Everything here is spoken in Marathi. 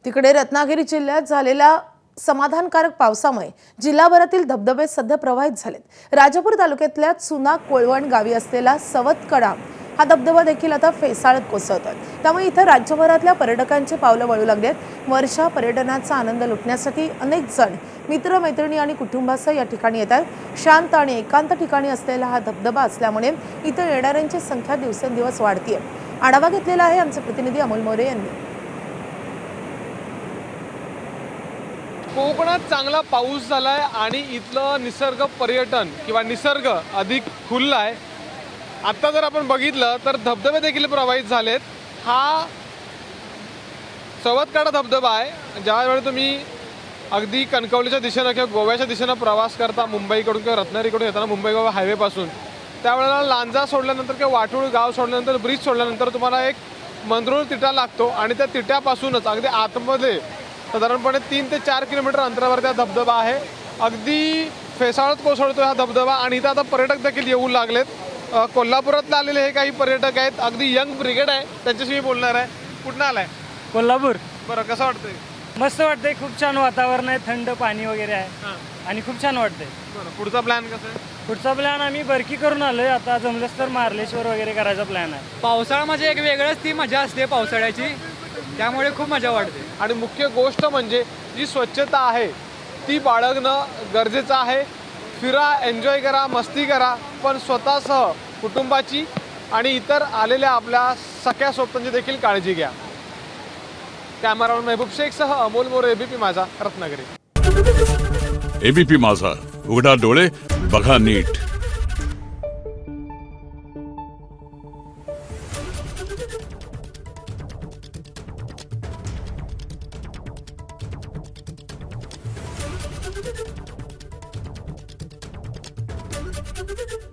तिकडे रत्नागिरी जिल्ह्यात झालेल्या समाधानकारक पावसामुळे जिल्हाभरातील धबधबे सध्या प्रवाहित झालेत। राजापूर तालुक्यातल्या चुना कोळवण गावी असलेला सवतकडा हा धबधबा देखील आता फेसाळत कोसळतोय। त्यामुळे इथं राज्यभरातल्या पर्यटकांची पावलं वळू लागलेत। वर्षा पर्यटनाचा आनंद लुटण्यासाठी अनेक जण मित्र-मैत्रिणी आणि कुटुंबासह या ठिकाणी येतात। शांत आणि एकांत ठिकाणी असलेला हा धबधबा असल्यामुळे इथं येणाऱ्यांची संख्या दिवसेंदिवस वाढतीये। आढावा घेतलेला आहे आमचे प्रतिनिधी अमोल मोरे यांनी। कोकणात चांगला पाऊस झालाय आणि इथलं निसर्ग पर्यटन किंवा निसर्ग अधिक खुललाय। आता जर आपण बघितलं तर धबधबे देखील प्रवाहित झालेत। हा सवतकडा धबधबा आहे। ज्यावेळी तुम्ही अगदी कणकवलीच्या दिशेनं किंवा गोव्याच्या दिशेनं प्रवास करता मुंबईकडून किंवा रत्नागिरीकडून येताना मुंबई गोवा हायवेपासून, त्यावेळेला लांजा सोडल्यानंतर किंवा वाटूळ गाव सोडल्यानंतर ब्रिज सोडल्यानंतर तुम्हाला एक मंदरुळ तिठा लागतो आणि त्या तिठ्यापासूनच अगदी आतमध्ये साधारणपणे 3 ते 4 किलोमीटर अंतरावर त्या धबधबा आहे। अगदी फेसाळत कोसळतो हा धबधबा आणि इथं आता पर्यटक देखील येऊ लागलेत। कोल्हापुरातले आलेले हे काही पर्यटक आहेत, अगदी यंग ब्रिगेड आहे, त्यांच्याशी मी बोलणार आहे। कुठून आलाय? कोल्हापूर। बरं, कसं वाटतंय? मस्त वाटतंय, खूप छान वातावरण आहे, थंड पाणी वगैरे आहे आणि खूप छान वाटतंय। बरं, पुढचा प्लॅन कसा आहे? पुढचा प्लॅन आम्ही बरकी करून आलोय, आता जमलंच तर मार्लेश्वर वगैरे करायचा प्लॅन आहे। पावसाळा म्हणजे एक वेगळंच ती मजा असते पावसाळ्याची, त्यामुळे खूप मजा वाटते। आणि मुख्य गोष्ट म्हणजे जी स्वच्छता आहे ती बाळगणं गरजेचं आहे। फिरा, एन्जॉय करा, मस्ती करा, पण स्वतःसह कुटुंबाची आणि इतर आलेल्या आपल्या सख्या सोबत्यांची देखील काळजी घ्या। कॅमेरामन महबूब शेखसह अमोल मोरे, एबीपी माझा, रत्नागिरी। एबीपी माझा, उघडा डोळे बघा नीट। Thank you.